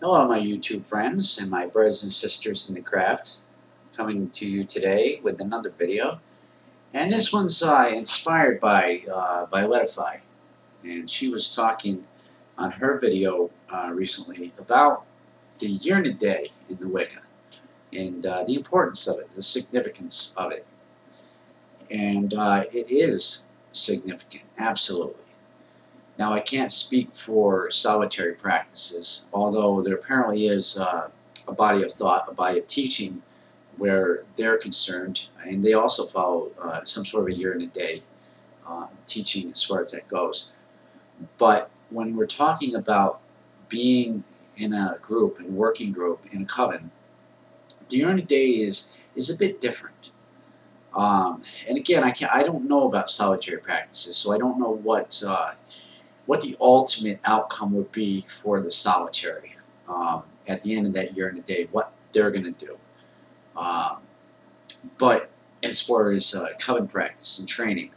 Hello, my YouTube friends and my brothers and sisters in the craft. Coming to you today with another video, and this one's inspired by viletteify, and she was talking on her video recently about the year and a day in the Wicca, and the importance of it, the significance of it, and it is significant, absolutely. Now, I can't speak for solitary practices, although there apparently is a body of thought, a body of teaching where they're concerned, and they also follow some sort of a year and a day teaching as far as that goes. But when we're talking about being in a group, in a working group, in a coven, the year and a day is a bit different. And again, I don't know about solitary practices, so I don't know what the ultimate outcome would be for the solitary at the end of that year and a day, what they're going to do. But as far as coven practice and training,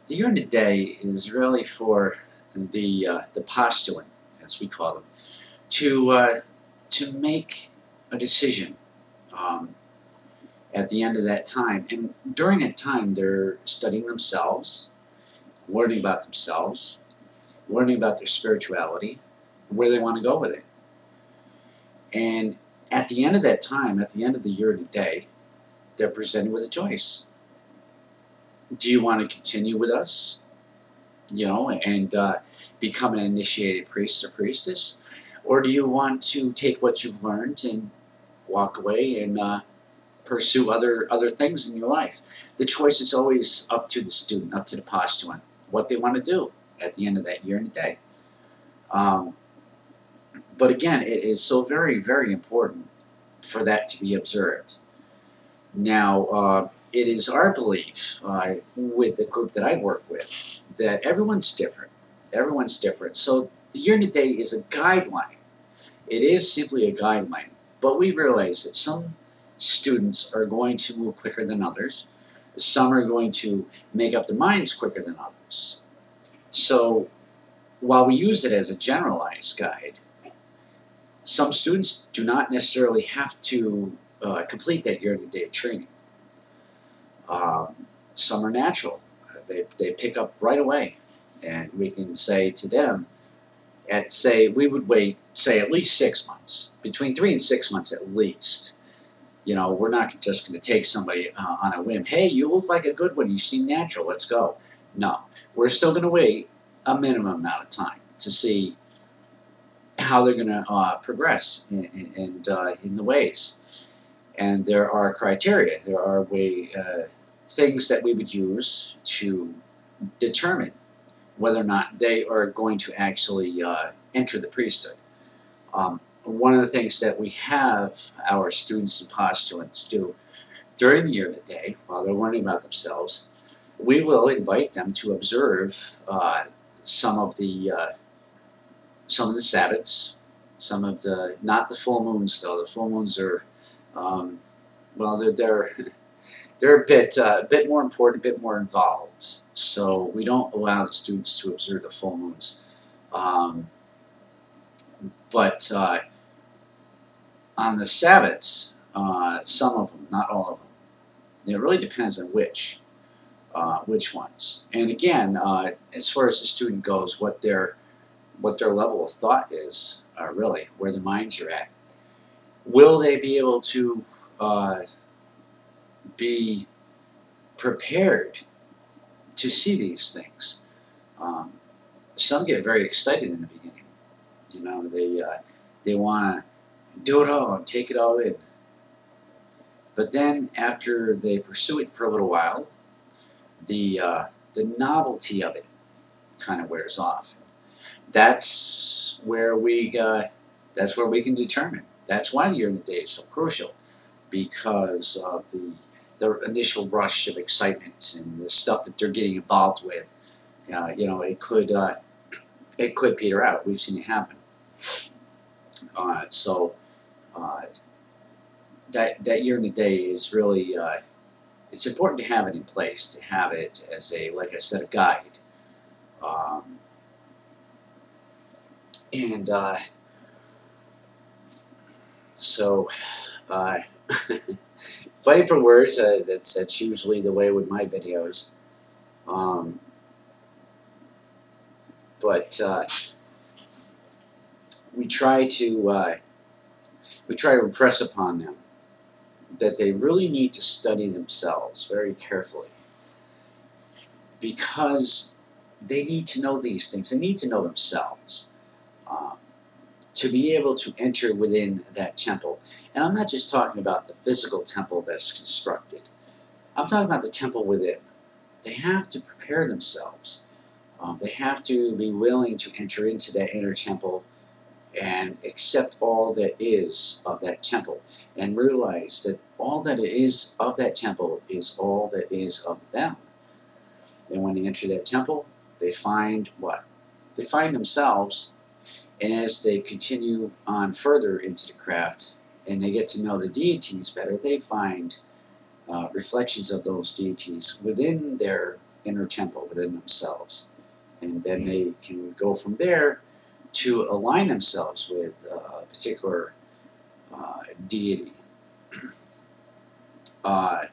the year and a day is really for the postulant, as we call them, to make a decision at the end of that time. And during that time, they're studying themselves, learning about themselves, learning about their spirituality, where they want to go with it. And at the end of that time, at the end of the year and a day, they're presented with a choice. Do you want to continue with us, and become an initiated priest or priestess? Or do you want to take what you've learned and walk away and pursue other things in your life? The choice is always up to the student, up to the postulant, what they want to do at the end of that year and a day. But again, it is so very, very important for that to be observed. Now, it is our belief with the group that I work with that everyone's different. Everyone's different. So the year and a day is a guideline. It is simply a guideline. But we realize that some students are going to move quicker than others. Some are going to make up their minds quicker than others. So while we use it as a generalized guide, some students do not necessarily have to complete that year and a day of training. Some are natural. They pick up right away. And we can say to them, we would wait, say, at least 6 months, between 3 and 6 months at least. We're not just going to take somebody on a whim. Hey, you look like a good one. You seem natural. Let's go. No. We're still going to wait a minimum amount of time to see how they're going to progress in the ways. And there are criteria. There are things that we would use to determine whether or not they are going to actually enter the priesthood. One of the things that we have our students and postulants do during the year and a day, while they're learning about themselves, we will invite them to observe some of the Sabbats, some of the, not the full moons though. The full moons are, well, they're a bit more important, a bit more involved. So we don't allow the students to observe the full moons. But on the Sabbats, some of them, not all of them, it really depends on which ones. And again, as far as the student goes, what their level of thought is, really, where their minds are at. Will they be able to be prepared to see these things? Some get very excited in the beginning. They want to do it all and take it all in. But then after they pursue it for a little while, the novelty of it kind of wears off. That's where we can determine. That's why the year and a day is so crucial, because of the initial rush of excitement and the stuff that they're getting involved with. It could peter out. We've seen it happen. That year and a day is really it's important to have it in place, to have it as like I said, a guide. And So, fighting for words, that's usually the way with my videos. Um, but we try to impress upon them that they really need to study themselves very carefully, because they need to know these things. They need to know themselves um, to be able to enter within that temple. And I'm not just talking about the physical temple that's constructed. I'm talking about the temple within. They have to prepare themselves. They have to be willing to enter into that inner temple and accept all that is of that temple, and realize that all that is of that temple is all that is of them. And when they enter that temple, they find what? They find themselves, and as they continue on further into the craft, and they get to know the deities better, they find reflections of those deities within their inner temple, within themselves. And then they can go from there to align themselves with a particular deity. And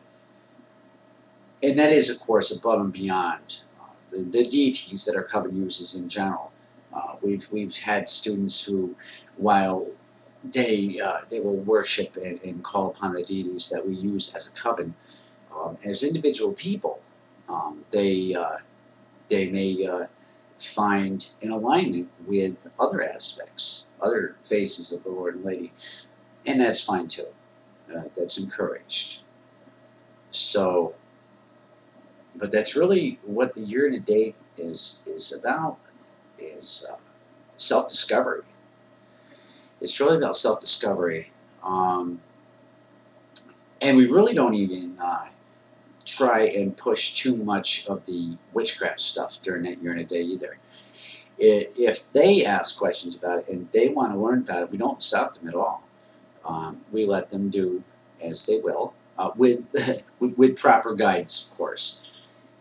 that is, of course, above and beyond the deities that our Coven uses in general. We've had students who, while they will worship and call upon the deities that we use as a Coven, as individual people, they may find an alignment with other aspects, other faces of the Lord and Lady, and that's fine too. That's encouraged. So, but that's really what the year and a day is about, is self-discovery. It's really about self-discovery, and we really don't even try and push too much of the witchcraft stuff during that year and a day either. If they ask questions about it and they want to learn about it, we don't stop them at all. We let them do as they will, with proper guidance, of course.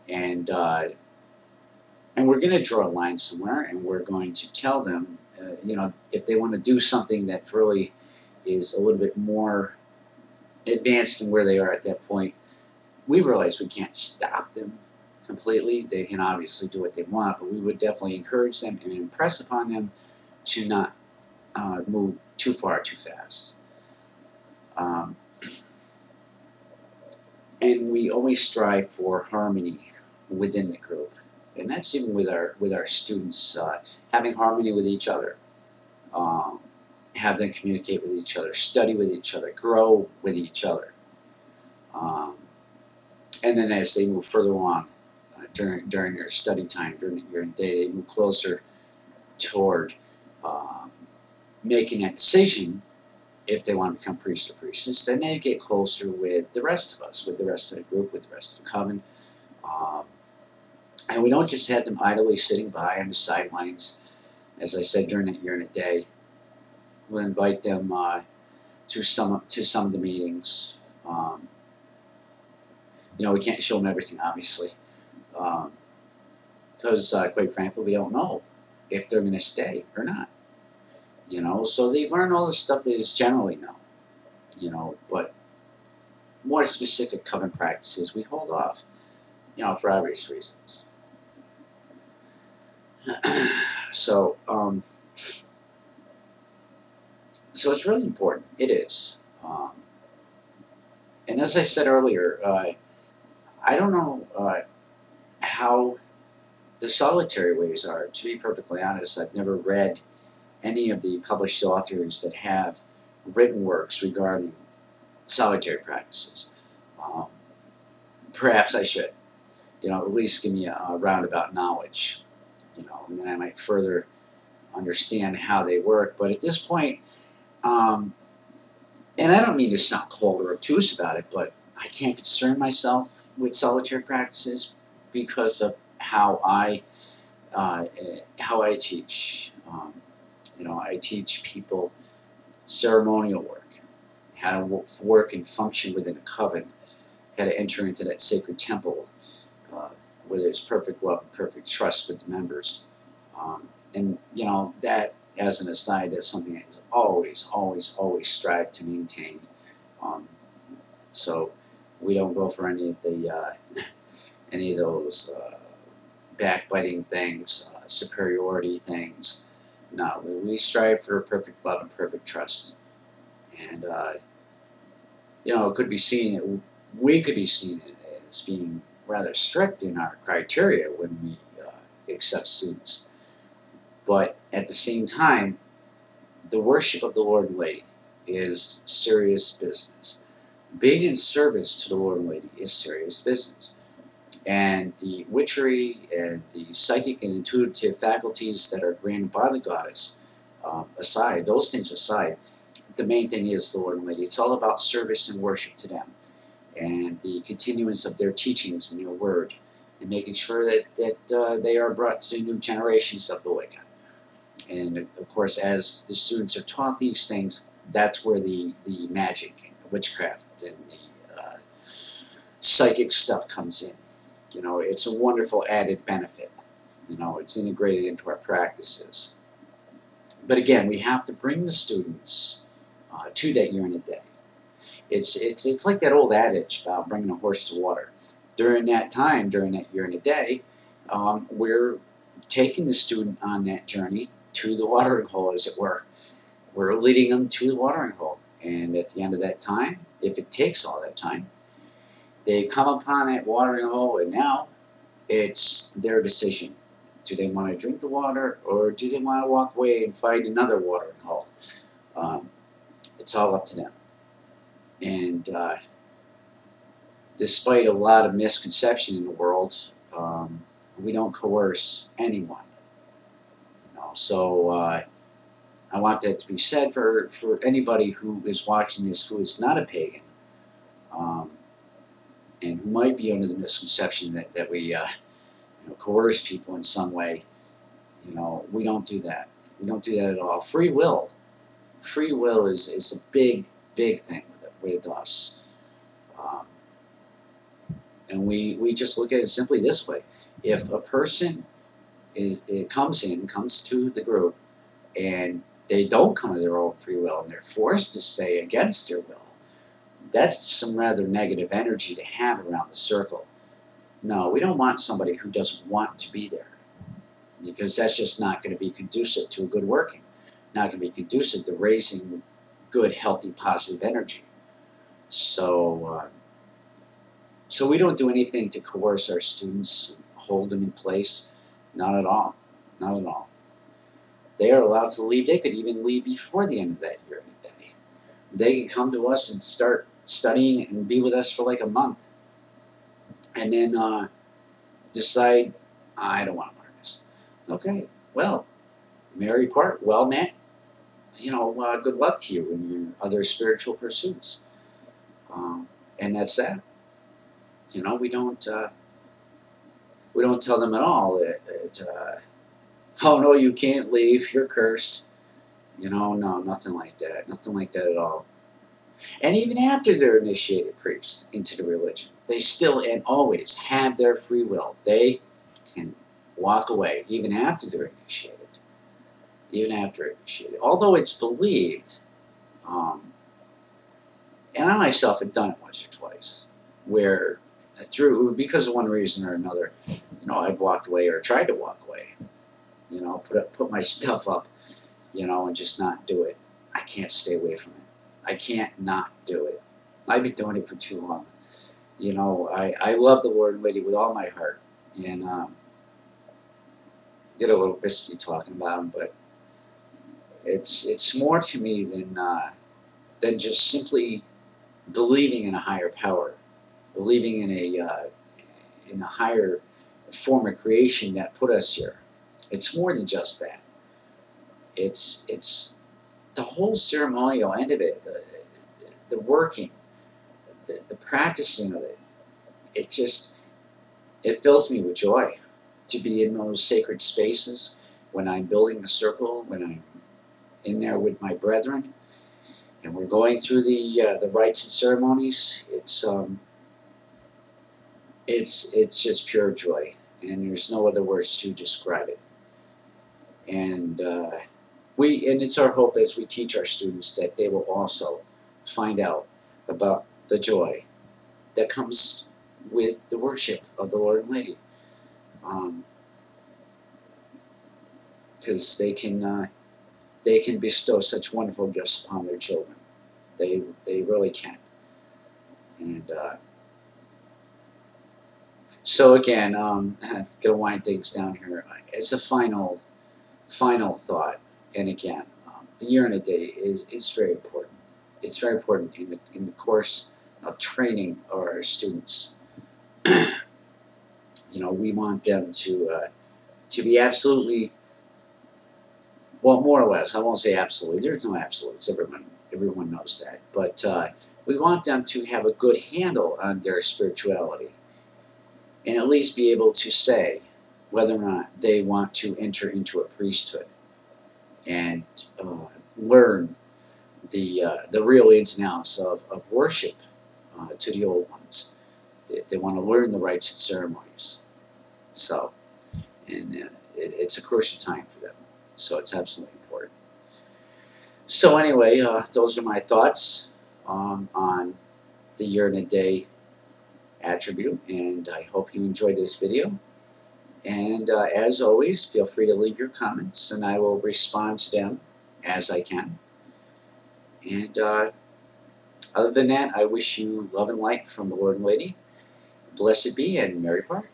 And we're going to draw a line somewhere, and we're going to tell them, if they want to do something that really is a little bit more advanced than where they are at that point. We realize we can't stop them completely. They can obviously do what they want, but we would definitely encourage them and impress upon them to not move too far too fast. And we always strive for harmony within the group, and that's even with our students, having harmony with each other, have them communicate with each other, study with each other, grow with each other. And then as they move further along during their study time, during the year and day, they move closer toward making that decision if they want to become priest or priestess. Then they get closer with the rest of us, with the rest of the group, with the rest of the Coven. And we don't just have them idly sitting by on the sidelines, as I said, during that year and a day. We'll invite them to some of the meetings. We can't show them everything, obviously, because quite frankly, we don't know if they're going to stay or not. So they learn all the stuff that is generally known, but more specific Coven practices we hold off, for obvious reasons. So it's really important. It is. And as I said earlier, I don't know how the solitary ways are. To be perfectly honest, I've never read any of the published authors that have written works regarding solitary practices. Perhaps I should, at least give me a roundabout knowledge, and then I might further understand how they work. But at this point, and I don't mean to sound cold or obtuse about it, but I can't concern myself with solitary practices because of how I teach. I teach people ceremonial work, how to work and function within a Coven, how to enter into that sacred temple where there's perfect love and perfect trust with the members. And that as an aside, that's something that is always, always, always strive to maintain. Um, so we don't go for any of the any of those backbiting things, superiority things. No, we strive for perfect love and perfect trust. And you know, it could be seen. We could be seen as being rather strict in our criteria when we accept students. But at the same time, the worship of the Lord and Lady is serious business. Being in service to the Lord and Lady is serious business. And the witchery and the psychic and intuitive faculties that are granted by the goddess aside, those things aside, the main thing is the Lord and Lady. It's all about service and worship to them, and the continuance of their teachings and their word, and making sure that they are brought to new generations of the Wicca. And of course, as the students are taught these things, that's where the magic and witchcraft and the psychic stuff comes in. You know, it's a wonderful added benefit. You know, it's integrated into our practices. But again, we have to bring the students to that year and a day. It's like that old adage about bringing a horse to water. During that time, during that year and a day, we're taking the student on that journey to the watering hole, as it were. We're leading them to the watering hole. And at the end of that time, if it takes all that time, they come upon that watering hole, and now it's their decision. Do they want to drink the water, or do they want to walk away and find another watering hole? It's all up to them. And despite a lot of misconception in the world, we don't coerce anyone. You know, so I want that to be said for anybody who is watching this who is not a pagan, and who might be under the misconception that we you know, coerce people in some way. You know, we don't do that. We don't do that at all. Free will is a big thing with us. And we just look at it simply this way. If a person comes to the group, and they don't come of their own free will, and they're forced to stay against their will, that's some rather negative energy to have around the circle. No, we don't want somebody who doesn't want to be there, because that's just not going to be conducive to a good working, not going to be conducive to raising good, healthy, positive energy. So, so we don't do anything to coerce our students, hold them in place. Not at all. Not at all. They are allowed to leave. They could even leave before the end of that year and a day. They can come to us and start studying and be with us for like a month, and then decide, I don't want to learn this. Okay, well, merry part, well met. You know, good luck to you in your other spiritual pursuits. And that's that. You know, we don't tell them at all that oh no, you can't leave, you're cursed. You know, no, nothing like that. Nothing like that at all. And even after they're initiated priests into the religion, they still and always have their free will. They can walk away even after they're initiated. Even after initiated. Although it's believed, and I myself have done it once or twice, where because of one reason or another, you know, I've walked away or tried to walk away. You know, put my stuff up, you know, and just not do it. I can't stay away from it. I can't not do it. I've been doing it for too long. You know, I love the Lord and Lady with all my heart, and get a little misty talking about him, but it's more to me than just simply believing in a higher power, believing in a higher form of creation that put us here. It's more than just that. It's the whole ceremonial end of it, the working, the practicing of it. It fills me with joy to be in those sacred spaces when I'm building a circle, when I'm in there with my brethren, and we're going through the rites and ceremonies. It's just pure joy, and there's no other words to describe it. And and it's our hope as we teach our students that they will also find out about the joy that comes with the worship of the Lord and Lady, because they can bestow such wonderful gifts upon their children. They really can. And so again, I'm gonna wind things down here. As a final thought, and again, the year and a day is very important. It's very important in the course of training our students. You know, we want them to be absolutely, well, more or less. I won't say absolutely. There's no absolutes. Everyone knows that. But we want them to have a good handle on their spirituality, and at least be able to say whether or not they want to enter into a priesthood and learn the real ins and outs of worship to the old ones. They want to learn the rites and ceremonies. So, and it's a crucial time for them. So it's absolutely important. So anyway, those are my thoughts on the year and a day attribute, and I hope you enjoyed this video. And as always, feel free to leave your comments, and I will respond to them as I can. And other than that, I wish you love and light from the Lord and Lady. Blessed be, and Merry Part.